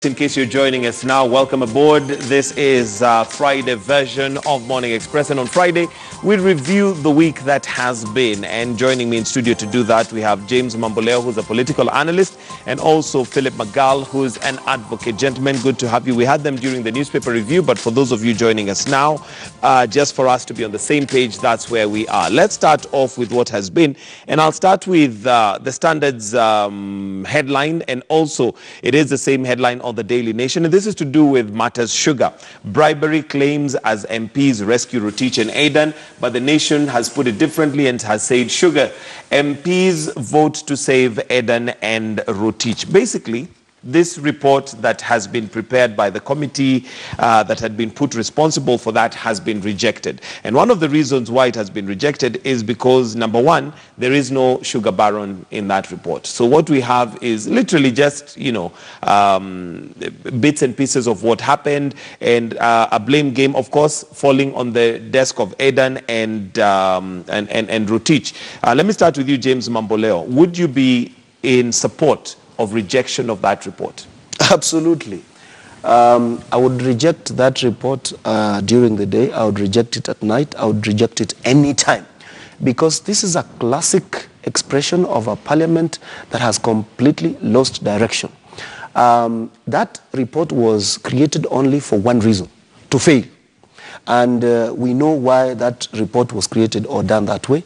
In case you're joining us now, welcome aboard. This is Friday version of Morning Express, and on Friday we review the week that has been. And joining me in studio to do that, we have James Mamboleo, who's a political analyst, and also Phillip Miguel, who's an advocate. Gentlemen, good to have you. We had them during the newspaper review, but for those of you joining us now, just for us to be on the same page, that's where we are. Let's start off with what has been, and I'll start with the Standard's headline, and also it is the same headline on the Daily Nation, and this is to do with matters sugar. Bribery claims as MPs rescue Rotich and Adan, but the Nation has put it differently and has said sugar. MPs vote to save Adan and Rotich. Basically, this report that has been prepared by the committee that had been put responsible for that has been rejected. And one of the reasons why it has been rejected is because, number one, there is no sugar baron in that report. So what we have is literally just, bits and pieces of what happened, and a blame game, of course, falling on the desk of Adan and Rotich. Let me start with you, James Mamboleo. Would you be in support of rejection of that report? Absolutely. I would reject that report during the day. I would reject it at night. I would reject it any time, because this is a classic expression of a parliament that has completely lost direction. That report was created only for one reason: to fail. And we know why that report was created or done that way,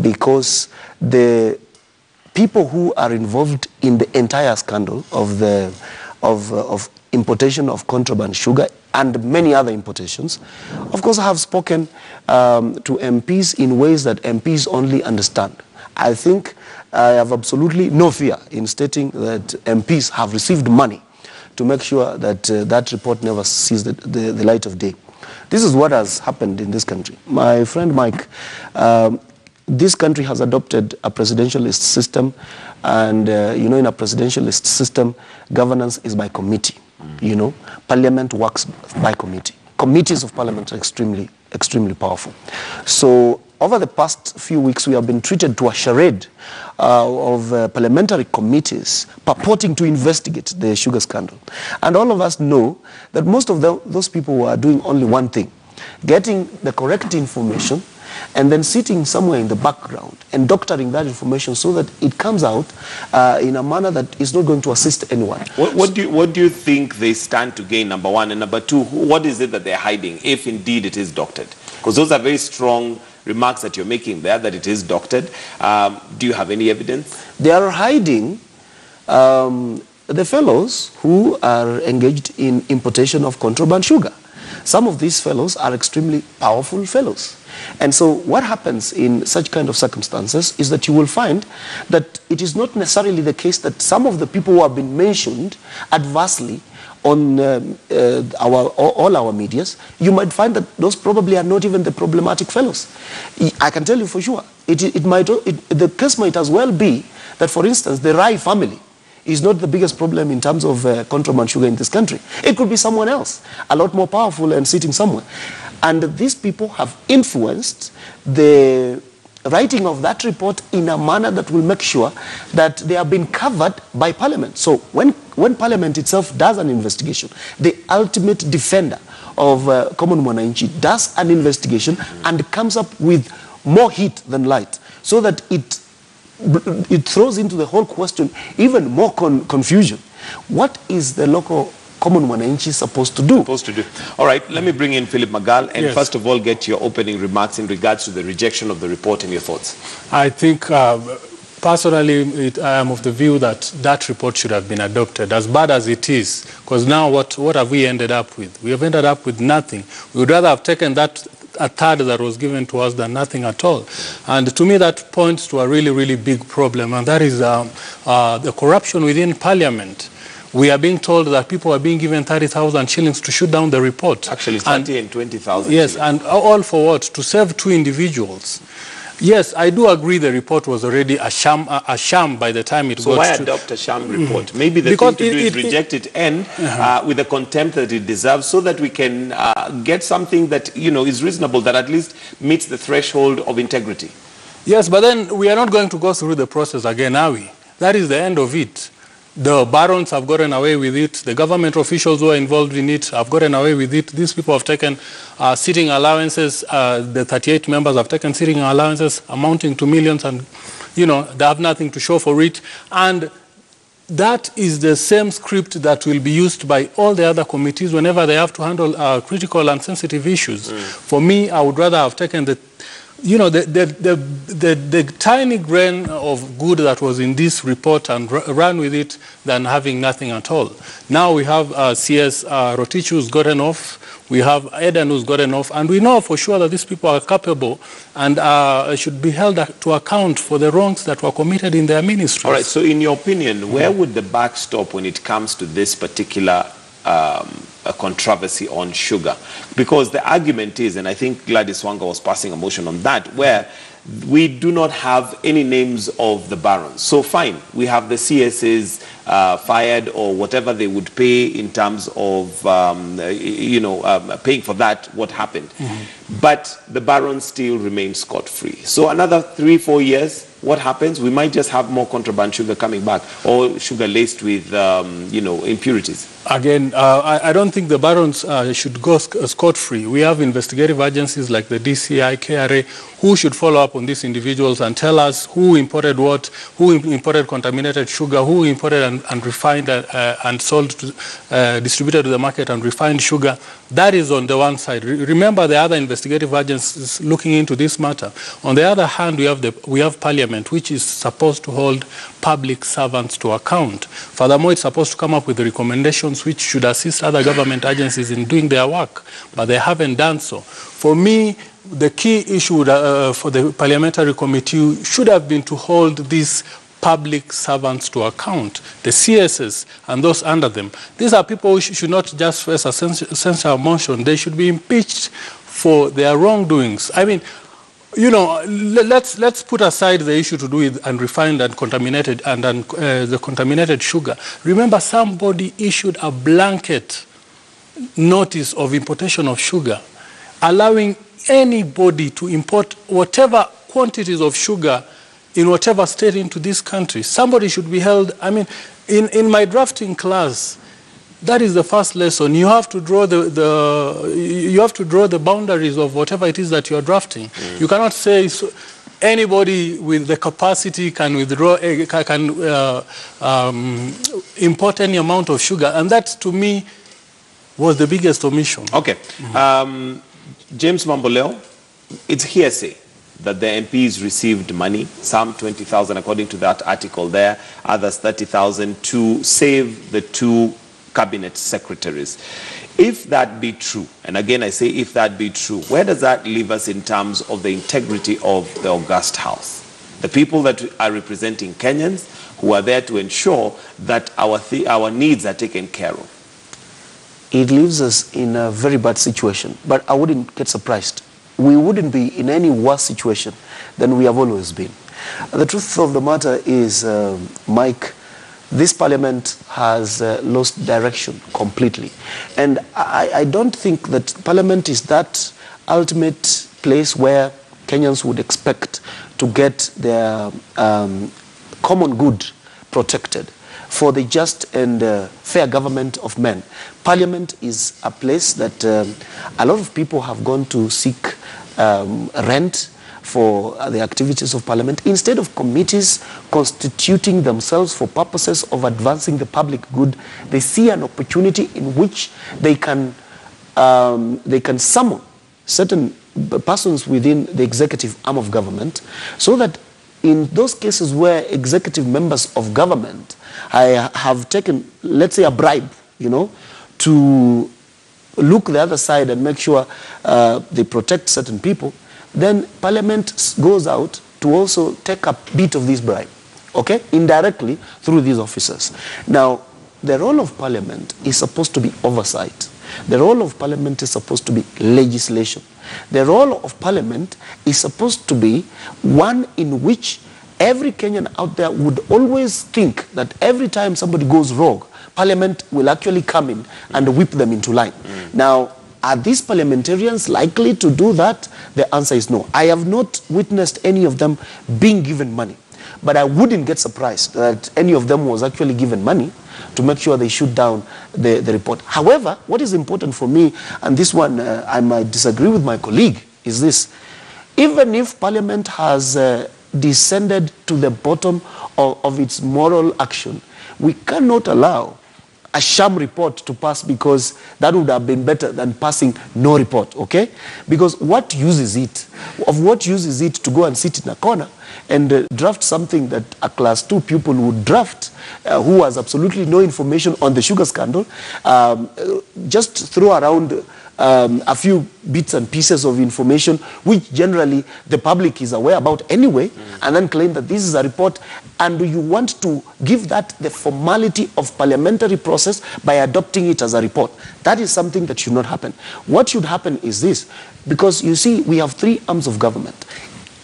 because the people who are involved in the entire scandal of importation of contraband sugar and many other importations, of course, have spoken to MPs in ways that MPs only understand. I think I have absolutely no fear in stating that MPs have received money to make sure that that report never sees the light of day. This is what has happened in this country. My friend Mike, this country has adopted a presidentialist system, and in a presidentialist system, governance is by committee. Parliament works by committee. Committees of parliament are extremely powerful. So over the past few weeks, we have been treated to a charade of parliamentary committees purporting to investigate the sugar scandal. And all of us know that most of those people were doing only one thing: getting the correct information and then sitting somewhere in the background and doctoring that information so that it comes out in a manner that is not going to assist anyone. What do you think they stand to gain, number one? And number two, what is it that they're hiding, if indeed it is doctored? Because those are very strong remarks that you're making there, that it is doctored. Do you have any evidence? They are hiding the fellows who are engaged in importation of contraband sugar. Some of these fellows are extremely powerful fellows. And so what happens in such kind of circumstances is that you will find that it is not necessarily the case that some of the people who have been mentioned adversely on all our medias, you might find that those probably are not even the problematic fellows. I can tell you for sure, the case might as well be that, for instance, the Rai family is not the biggest problem in terms of contraband sugar in this country. It could be someone else, a lot more powerful and sitting somewhere. And these people have influenced the writing of that report in a manner that will make sure that they have been covered by Parliament. So when Parliament itself does an investigation, the ultimate defender of common mwananchi does an investigation and comes up with more heat than light, so that it throws into the whole question even more confusion. What is the local common mwananchi supposed to do? All right, let me bring in Phillip Miguel, and first of all get your opening remarks in regards to the rejection of the report and your thoughts. I think personally I am of the view that that report should have been adopted, as bad as it is, because now what have we ended up with? We have ended up with nothing. We would rather have taken that a third that was given to us than nothing at all. And to me that points to a really big problem, and that is the corruption within Parliament. We are being told that people are being given 30,000 shillings to shoot down the report. Actually 30 and 20,000 Yes, shillings. And all for what? To save two individuals. Yes, I do agree the report was already a sham by the time it got to... So why adopt a sham report? Maybe the thing to do is reject it and with the contempt that it deserves, so that we can get something that, is reasonable, that at least meets the threshold of integrity. Yes, but then we are not going to go through the process again, are we? That is the end of it. The barons have gotten away with it. The government officials who are involved in it have gotten away with it. These people have taken sitting allowances. The 38 members have taken sitting allowances amounting to millions, and they have nothing to show for it. And that is the same script that will be used by all the other committees whenever they have to handle critical and sensitive issues. For me, I would rather have taken the tiny grain of good that was in this report and run with it than having nothing at all. Now we have CS Rotich who's gotten off, we have Eden who's gotten off, and we know for sure that these people are capable and should be held to account for the wrongs that were committed in their ministries. All right, so in your opinion, where would the buck stop when it comes to this particular a controversy on sugar? Because the argument is, and I think Gladys Wanga was passing a motion on that, where we do not have any names of the barons. So fine, we have the CSs fired or whatever they would pay in terms of, paying for that, what happened. But the barons still remain scot-free. So another 3-4 years, what happens? We might just have more contraband sugar coming back, or sugar laced with, impurities. Again, I don't think the barons should go scot-free. We have investigative agencies like the DCI, KRA, who should follow up on these individuals and tell us who imported what, who imported contaminated sugar, who imported and refined and sold, distributed to the market and refined sugar. That is on the one side. Remember the other investigative agencies looking into this matter. On the other hand, we have Parliament, which is supposed to hold public servants to account. Furthermore, it's supposed to come up with the recommendations which should assist other government agencies in doing their work, but they haven't done so. For me, the key issue for the parliamentary committee should have been to hold these public servants to account, the CSs and those under them. These are people who should not just face a censure motion. They should be impeached for their wrongdoings. I mean, let's put aside the issue to do with unrefined and contaminated and the contaminated sugar. Remember, somebody issued a blanket notice of importation of sugar, allowing anybody to import whatever quantities of sugar in whatever state into this country. Somebody should be held. I mean, in my drafting class, that is the first lesson. You have to draw the boundaries of whatever it is that you are drafting. You cannot say anybody with the capacity can withdraw, import any amount of sugar, and that to me was the biggest omission. Okay, James Mamboleo, it's hearsay that the MPs received money, some 20,000 according to that article there, others 30,000 to save the 2 cabinet secretaries. If that be true, and again I say if that be true, where does that leave us in terms of the integrity of the august house? The people that are representing Kenyans who are there to ensure that our needs are taken care of. It leaves us in a very bad situation, but I wouldn't get surprised. We wouldn't be in any worse situation than we have always been. The truth of the matter is, Mike, this parliament has lost direction completely. And I don't think that parliament is that ultimate place where Kenyans would expect to get their common good protected for the just and fair government of men. Parliament is a place that a lot of people have gone to seek rent for the activities of parliament, instead of committees constituting themselves for purposes of advancing the public good. They see an opportunity in which they can summon certain persons within the executive arm of government, so that in those cases where executive members of government have taken, let's say, a bribe, to look the other side and make sure they protect certain people, then parliament goes out to also take a bit of this bribe, okay, indirectly through these officers. Now, the role of parliament is supposed to be oversight. The role of parliament is supposed to be legislation. The role of parliament is supposed to be one in which every Kenyan out there would always think that every time somebody goes rogue, parliament will actually come in and whip them into line. Now, are these parliamentarians likely to do that? The answer is no. I have not witnessed any of them being given money. but I wouldn't get surprised that any of them was actually given money to make sure they shoot down the report. However, what is important for me, and this one I might disagree with my colleague, is this. Even if Parliament has descended to the bottom of its moral action, we cannot allow a sham report to pass, because that would have been better than passing no report, okay? Because what use is it? Of what use is it to go and sit in a corner and draft something that a class 2 pupil would draft, who has absolutely no information on the sugar scandal, just throw around a few bits and pieces of information which generally the public is aware about anyway, and then claim that this is a report, and you want to give that the formality of parliamentary process by adopting it as a report. That is something that should not happen. What should happen is this, because you see, we have 3 arms of government.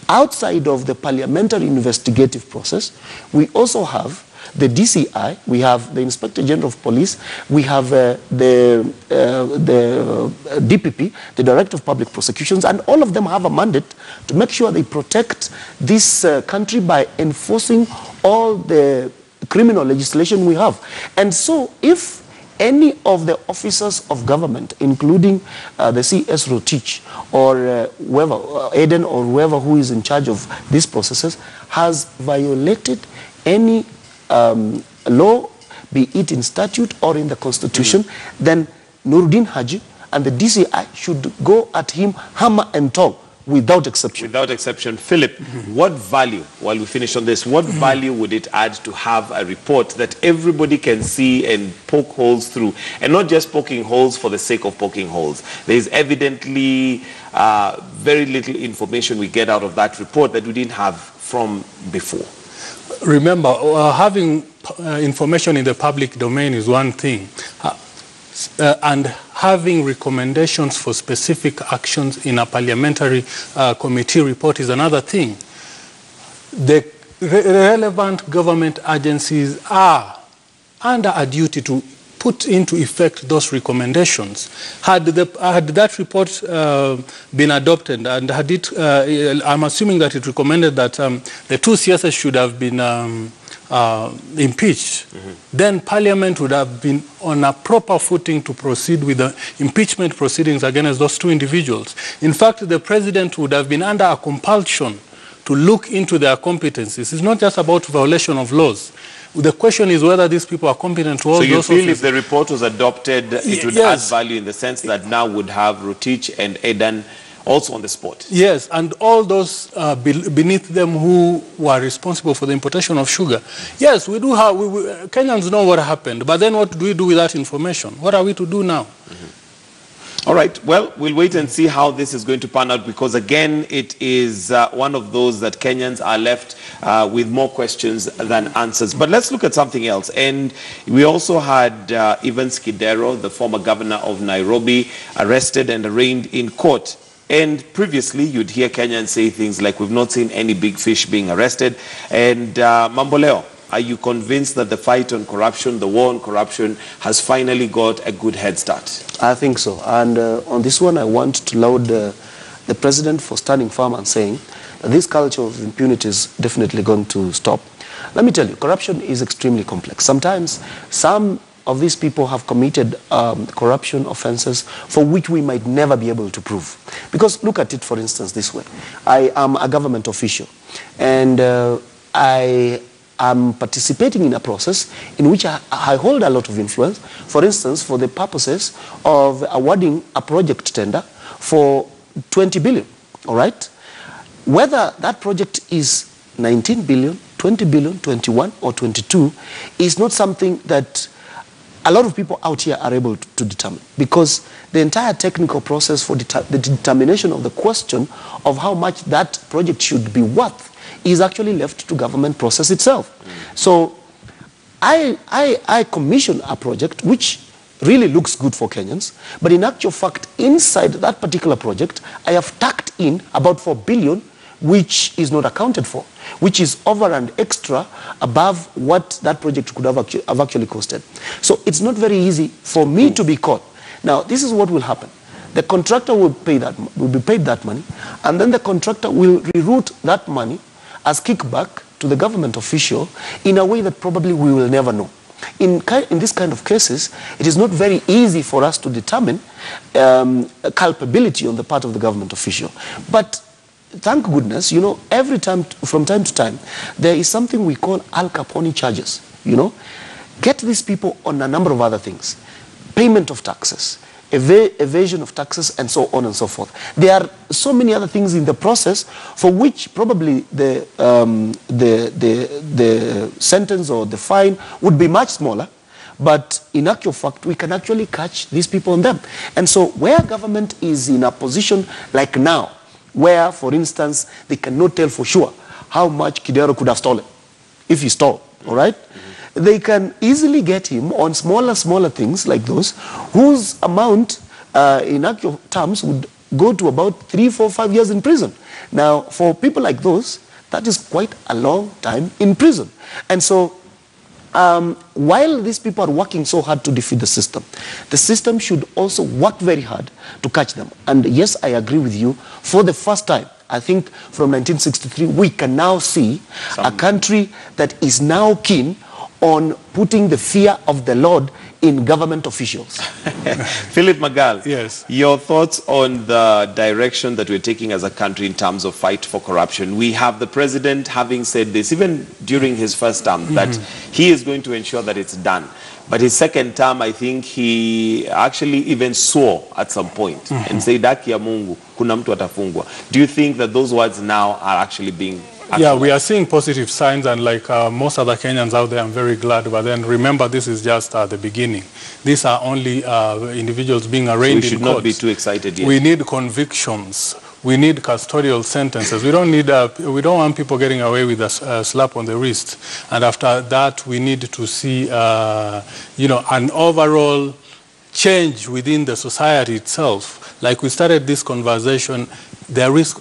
Outside of the parliamentary investigative process, we also have the DCI, we have the Inspector General of Police, we have the DPP, the Director of Public Prosecutions, and all of them have a mandate to make sure they protect this country by enforcing all the criminal legislation we have. And so if any of the officers of government, including the CS Rotich or whoever, Eden or whoever who is in charge of these processes, has violated any law, be it in statute or in the constitution, then Nuruddin Haji and the DCI should go at him hammer and tongue without exception. Without exception. Philip, what value, while we finish on this, what value would it add to have a report that everybody can see and poke holes through, and not just poking holes for the sake of poking holes? There is evidently very little information we get out of that report that we didn't have from before. Remember, having information in the public domain is one thing, and having recommendations for specific actions in a parliamentary committee report is another thing. The relevant government agencies are under a duty to put into effect those recommendations. Had that report been adopted, and had it, I'm assuming that it recommended that the 2 CSs should have been impeached, then Parliament would have been on a proper footing to proceed with the impeachment proceedings against those 2 individuals. In fact, the President would have been under a compulsion to look into their competencies. It's not just about violation of laws. The question is whether these people are competent to all those. So you feel if the report was adopted, it would add value in the sense that now would have Rotich and Eden also on the spot? Yes, and all those beneath them who were responsible for the importation of sugar. Yes, we do have, Kenyans know what happened, but then what do we do with that information? What are we to do now? All right, well, we'll wait and see how this is going to pan out, because again, it is one of those that Kenyans are left with more questions than answers. But let's look at something else. And we also had Evans Kidero, the former governor of Nairobi, arrested and arraigned in court. And previously, you'd hear Kenyans say things like, we've not seen any big fish being arrested. And Mamboleo, are you convinced that the fight on corruption, the war on corruption, has finally got a good head start? I think so. And on this one, I want to laud the president for standing firm and saying that this culture of impunity is definitely going to stop. Let me tell you, corruption is extremely complex. Sometimes some of these people have committed corruption offenses for which we might never be able to prove. Because look at it, for instance, this way. I am a government official, and I'm participating in a process in which I hold a lot of influence, for instance, for the purposes of awarding a project tender for 20 billion, all right? Whether that project is 19 billion, 20 billion, 21 or 22 is not something that a lot of people out here are able to determine, because the entire technical process for the determination of the question of how much that project should be worth is actually left to government process itself. So I commission a project which really looks good for Kenyans, but in actual fact, inside that particular project, I have tucked in about 4 billion, which is not accounted for, which is over and extra above what that project could have actually costed. So it's not very easy for me to be caught. Now, this is what will happen. The contractor will be paid that money, and then the contractor will reroute that money as kickback to the government official in a way that probably we will never know. In this kind of cases, it is not very easy for us to determine culpability on the part of the government official. But thank goodness, you know, every time, from time to time, there is something we call Al Capone charges, you know. Get these people on a number of other things. Payment of taxes, evasion of taxes, and so on and so forth. There are so many other things in the process for which probably the sentence or the fine would be much smaller, but in actual fact, we can actually catch these people on them. And so where government is in a position like now, where, for instance, they cannot tell for sure how much Kidero could have stolen, if he stole, all right? They can easily get him on smaller things like those, whose amount in actual terms would go to about 3, 4, 5 years in prison. Now, for people like those, that is quite a long time in prison. And so, while these people are working so hard to defeat the system should also work very hard to catch them. And yes, I agree with you, for the first time, I think from 1963, we can now see a country that is now keen on putting the fear of the Lord in government officials. Phillip Miguel, yes. Your thoughts on the direction that we're taking as a country in terms of fight for corruption. We have the president having said this, even during his first term, that he is going to ensure that it's done. But his second term, I think he actually even swore at some point and said, "Haki ya Mungu, kuna mtu atafungwa." Do you think that those words now are actually being Yeah, we are seeing positive signs, and like most other Kenyans out there, I'm very glad. But then remember, this is just the beginning. These are only individuals being arraigned in courts. We should not be too excited yet. We need convictions. We need custodial sentences. We don't want people getting away with a slap on the wrist. And after that, we need to see, you know, an overall change within the society itself. Like we started this conversation,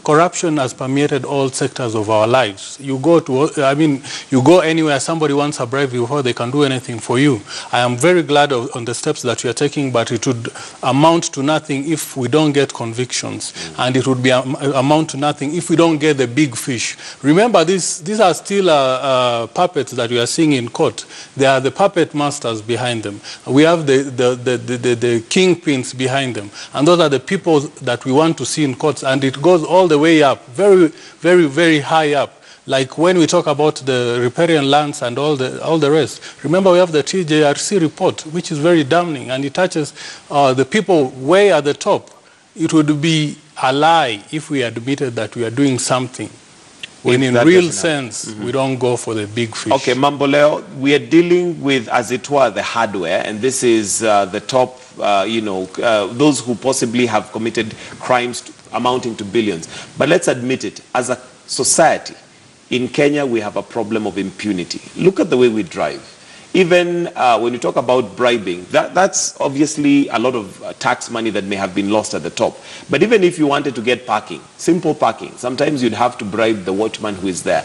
corruption has permeated all sectors of our lives. You go anywhere, somebody wants a bribe before they can do anything for you. I am very glad on the steps that you are taking, but it would amount to nothing if we don't get convictions. And it would amount to nothing if we don't get the big fish. Remember, these are still puppets that we are seeing in court. They are the puppet masters behind them. We have the kingpins behind them. And those are the people that we want to see in courts. And it goes all the way up, very, very, very high up. Like when we talk about the riparian lands and all the rest. Remember, we have the TJRC report, which is very damning, and it touches the people way at the top. It would be a lie if we admitted that we are doing something, when in real sense, we don't go for the big fish. Okay, Mamboleo, we are dealing with, as it were, the hardware, and this is the top, those who possibly have committed crimes amounting to billions. But let's admit it, as a society, in Kenya, we have a problem of impunity. Look at the way we drive. Even when you talk about bribing, that's obviously a lot of tax money that may have been lost at the top. But even if you wanted to get parking, simple parking, sometimes you'd have to bribe the watchman who is there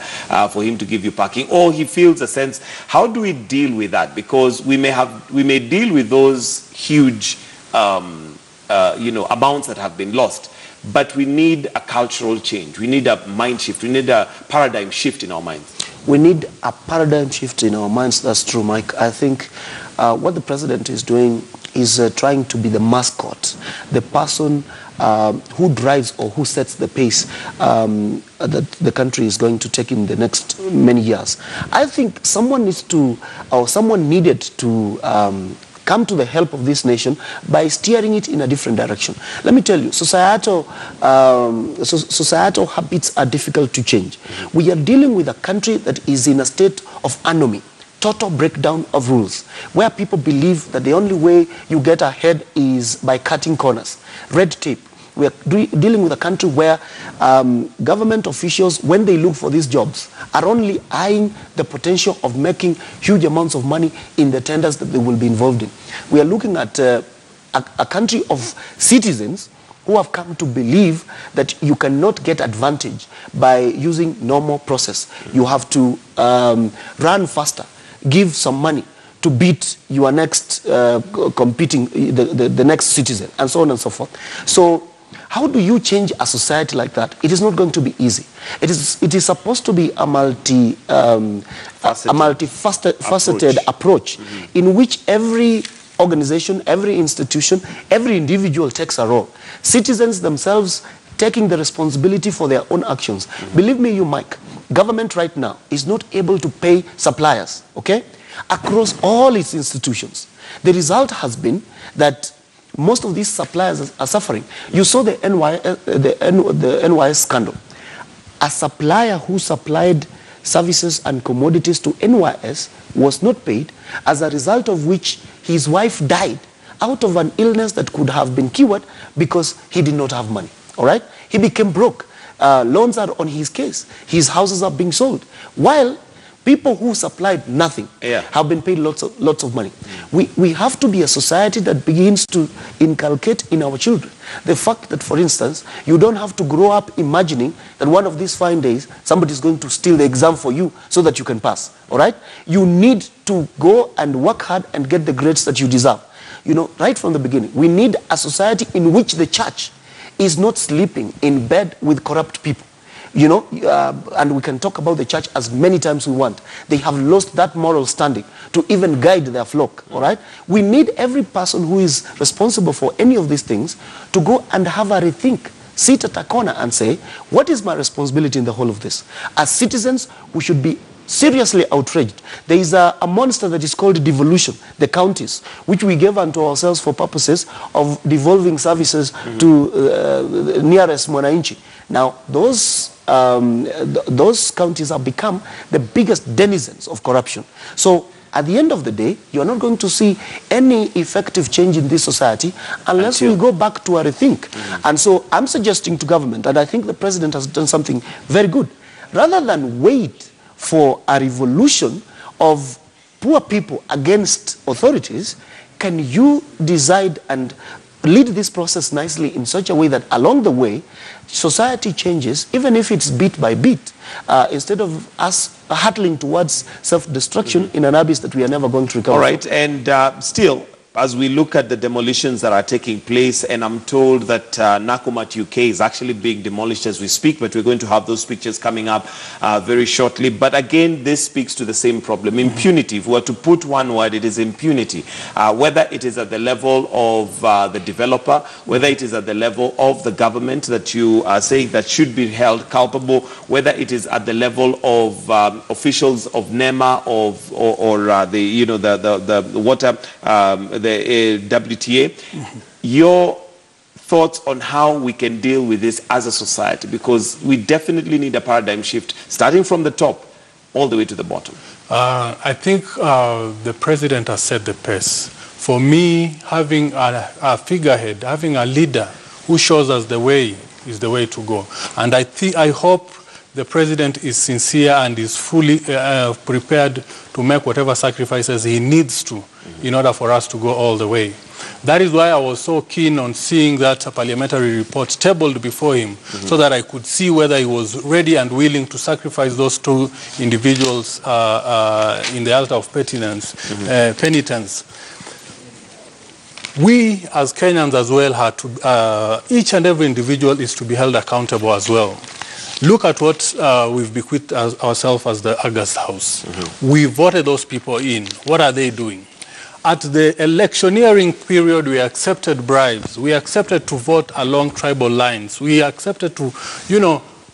for him to give you parking, or he feels a sense. How do we deal with that? Because we may deal with those huge amounts that have been lost. But we need a cultural change. We need a mind shift. We need a paradigm shift in our minds. We need a paradigm shift in our minds. That's true, Mike. I think what the president is doing is trying to be the mascot, the person who drives or who sets the pace that the country is going to take in the next many years. I think someone needs to, or someone needed to come to the help of this nation by steering it in a different direction. Let me tell you, societal habits are difficult to change. We are dealing with a country that is in a state of anomie, total breakdown of rules, where people believe that the only way you get ahead is by cutting corners, red tape. We are dealing with a country where government officials, when they look for these jobs, are only eyeing the potential of making huge amounts of money in the tenders that they will be involved in. We are looking at a country of citizens who have come to believe that you cannot get advantage by using normal process. You have to run faster, give some money to beat your next competing, the next citizen, and so on and so forth. So How do you change a society like that? It is not going to be easy. It is supposed to be a multifaceted approach in which every organization, every institution, every individual takes a role. Citizens themselves taking the responsibility for their own actions. Believe me, you, Mike, government right now is not able to pay suppliers, okay, across all its institutions. The result has been that most of these suppliers are suffering. You saw the NYS scandal. A supplier who supplied services and commodities to NYS was not paid, as a result of which his wife died out of an illness that could have been cured because he did not have money. All right? He became broke. Loans are on his case. His houses are being sold. While people who supplied nothing have been paid lots of money. We have to be a society that begins to inculcate in our children the fact that, for instance, you don't have to grow up imagining that one of these fine days somebody is going to steal the exam for you so that you can pass. All right? You need to go and work hard and get the grades that you deserve. You know, right from the beginning, we need a society in which the church is not sleeping in bed with corrupt people. You know, and we can talk about the church as many times we want. They have lost that moral standing to even guide their flock, all right? We need every person who is responsible for any of these things to go and have a rethink, sit at a corner and say, what is my responsibility in the whole of this? As citizens, we should be seriously outraged. There is a monster that is called devolution, the counties, which we gave unto ourselves for purposes of devolving services to the nearest Mwananchi. Now, those counties have become the biggest denizens of corruption. So, at the end of the day, you are not going to see any effective change in this society unless we go back to a rethink. And so, I'm suggesting to government, and I think the president has done something very good, rather than wait for a revolution of poor people against authorities, can you decide and lead this process nicely in such a way that along the way, society changes, even if it's bit by bit, instead of us hurtling towards self-destruction in an abyss that we are never going to recover. All right, and still, as we look at the demolitions that are taking place, and I'm told that Nakumatt UK is actually being demolished as we speak, but we're going to have those pictures coming up very shortly. But again, this speaks to the same problem, impunity. If we were to put one word, it is impunity. Whether it is at the level of the developer, whether it is at the level of the government that you are saying that should be held culpable, whether it is at the level of officials of NEMA or the water, the WTA, your thoughts on how we can deal with this as a society, because we definitely need a paradigm shift starting from the top all the way to the bottom. I think the president has set the pace. For me, having a figurehead, having a leader who shows us the way is the way to go. And I hope the president is sincere and is fully prepared to make whatever sacrifices he needs to in order for us to go all the way. That is why I was so keen on seeing that parliamentary report tabled before him, so that I could see whether he was ready and willing to sacrifice those two individuals in the altar of penitence. We as Kenyans as well had to, each and every individual is to be held accountable as well. Look at what we've bequeathed ourselves as the August House. We voted those people in. What are they doing? At the electioneering period, we accepted bribes. We accepted to vote along tribal lines. We accepted to,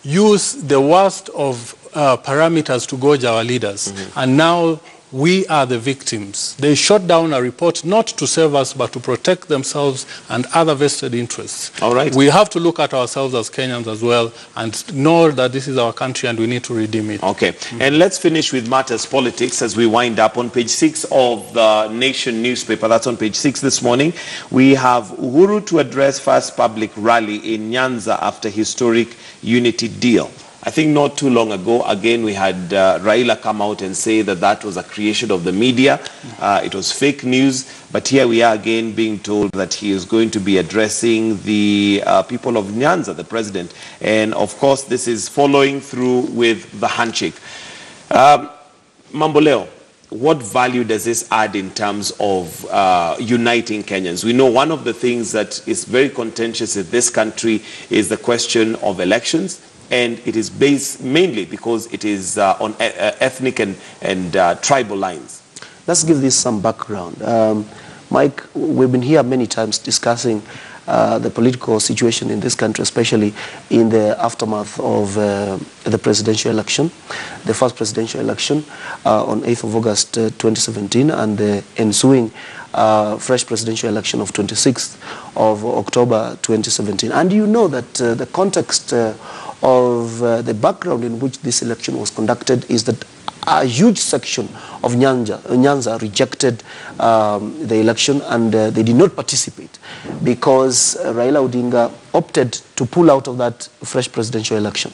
use the worst of parameters to gauge our leaders. And now we are the victims. They shot down a report not to serve us, but to protect themselves and other vested interests. All right. We have to look at ourselves as Kenyans as well and know that this is our country and we need to redeem it. Okay. And let's finish with matters politics as we wind up. On page 6 of the Nation newspaper, that's on page 6 this morning, we have Uhuru to address first public rally in Nyanza after historic unity deal. I think not too long ago, again, we had Raila come out and say that that was a creation of the media. It was fake news. But here we are again being told that he is going to be addressing the people of Nyanza, the president. And of course, this is following through with the handshake. Mamboleo, what value does this add in terms of uniting Kenyans? We know one of the things that is very contentious in this country is the question of elections, and it is based mainly because it is on ethnic and tribal lines. Let's give this some background. Mike, we've been here many times discussing the political situation in this country, especially in the aftermath of the presidential election, the first presidential election on 8th of August 2017, and the ensuing fresh presidential election of 26th of October 2017. And you know that the context of the background in which this election was conducted is that a huge section of Nyanza rejected the election, and they did not participate because Raila Odinga opted to pull out of that fresh presidential election.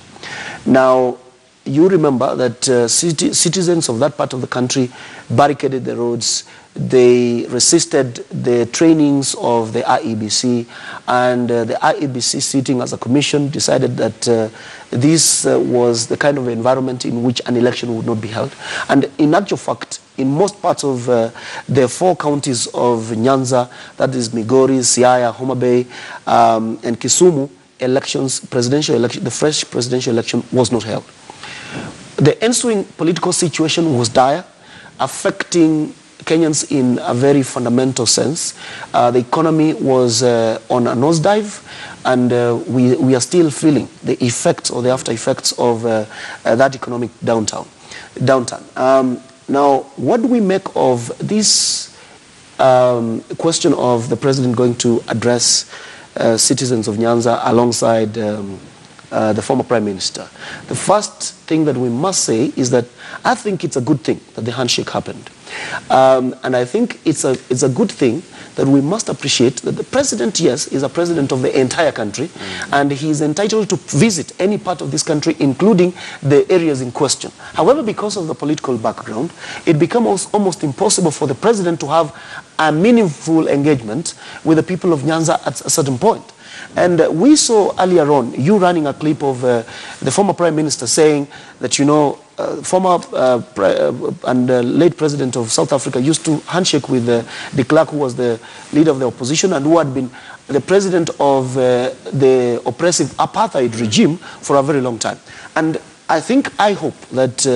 Now, you remember that citizens of that part of the country barricaded the roads. They resisted the trainings of the IEBC, and the IEBC, sitting as a commission, decided that this was the kind of environment in which an election would not be held. And in actual fact, in most parts of the 4 counties of Nyanza, that is Migori, Siaya, Homa Bay, and Kisumu, the fresh presidential election was not held. The ensuing political situation was dire, affecting Kenyans in a very fundamental sense. The economy was on a nosedive, and we are still feeling the effects or the after effects of that economic downturn. Now, what do we make of this question of the president going to address citizens of Nyanza alongside the former prime minister? The first thing that we must say is that I think it's a good thing that the handshake happened. And I think it's a good thing that we must appreciate that the president, yes, is a president of the entire country, and he is entitled to visit any part of this country, including the areas in question. However, because of the political background, it becomes almost impossible for the president to have a meaningful engagement with the people of Nyanza at a certain point. And we saw earlier on you running a clip of the former prime minister saying that, you know, former and late president of South Africa used to handshake with de Klerk, who was the leader of the opposition and who had been the president of the oppressive apartheid regime for a very long time. And I hope that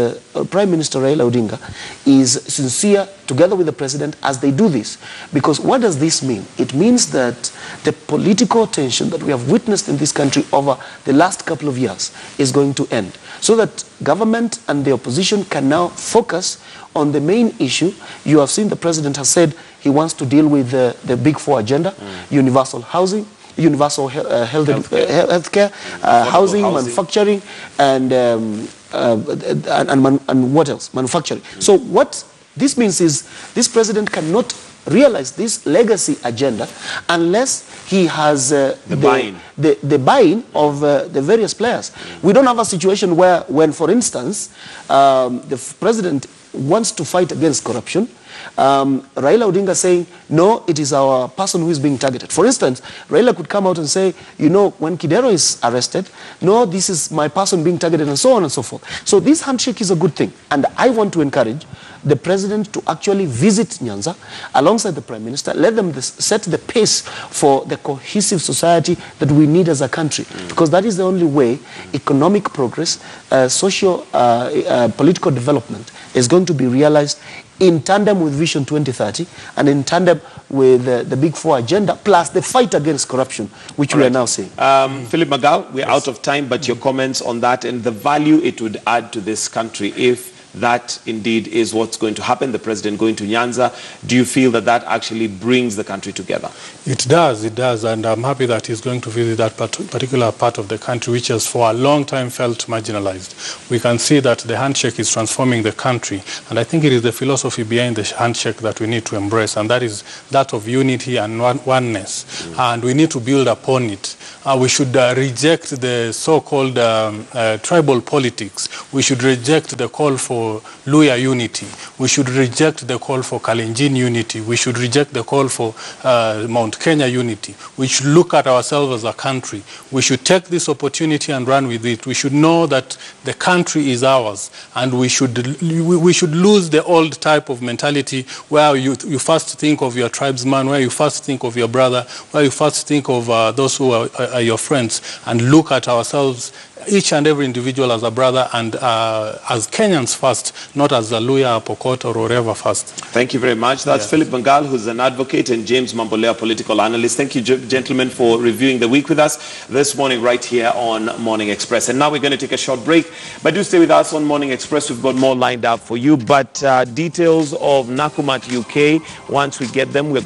Prime Minister Raila Odinga is sincere together with the president as they do this. Because what does this mean? It means that the political tension that we have witnessed in this country over the last couple of years is going to end, so that government and the opposition can now focus on the main issue. You have seen the president has said he wants to deal with the Big Four agenda, universal housing, universal healthcare, housing, manufacturing, and what else? Manufacturing. So what this means is this president cannot realize this legacy agenda unless he has the buy-in of the various players. We don't have a situation where, when, for instance, the president wants to fight against corruption, Raila Odinga saying, no, it is our person who is being targeted. For instance, Raila could come out and say, you know, when Kidero is arrested, no, this is my person being targeted, and so on and so forth. So this handshake is a good thing. And I want to encourage the president to actually visit Nyanza alongside the prime minister. Let them set the pace for the cohesive society that we need as a country. Because that is the only way economic progress, social, political development is going to be realized in tandem with Vision 2030 and in tandem with the Big Four agenda, plus the fight against corruption, which we are now seeing. Phillip Miguel, we're out of time, but your comments on that and the value it would add to this country if that indeed is what's going to happen, the president going to Nyanza. Do you feel that that actually brings the country together? It does, and I'm happy that he's going to visit that particular part of the country which has for a long time felt marginalized. We can see that the handshake is transforming the country, and I think it is the philosophy behind the handshake that we need to embrace, and that is that of unity and oneness, and we need to build upon it. We should reject the so-called tribal politics. We should reject the call for for Luya unity. We should reject the call for Kalenjin unity. We should reject the call for Mount Kenya unity. We should look at ourselves as a country. We should take this opportunity and run with it. We should know that the country is ours, and we should lose the old type of mentality where you first think of your tribesman, where you first think of your brother, where you first think of those who are your friends, and look at ourselves, each and every individual, as a brother and as Kenyans first, not as a Luya, Pokot, or wherever first. Thank you very much. That's Phillip Miguel, who's an advocate, and James Mamboleo, political analyst. Thank you, gentlemen, for reviewing the week with us this morning right here on Morning Express. And now we're going to take a short break, but do stay with us on Morning Express. We've got more lined up for you, but details of Nakumat UK, once we get them, we're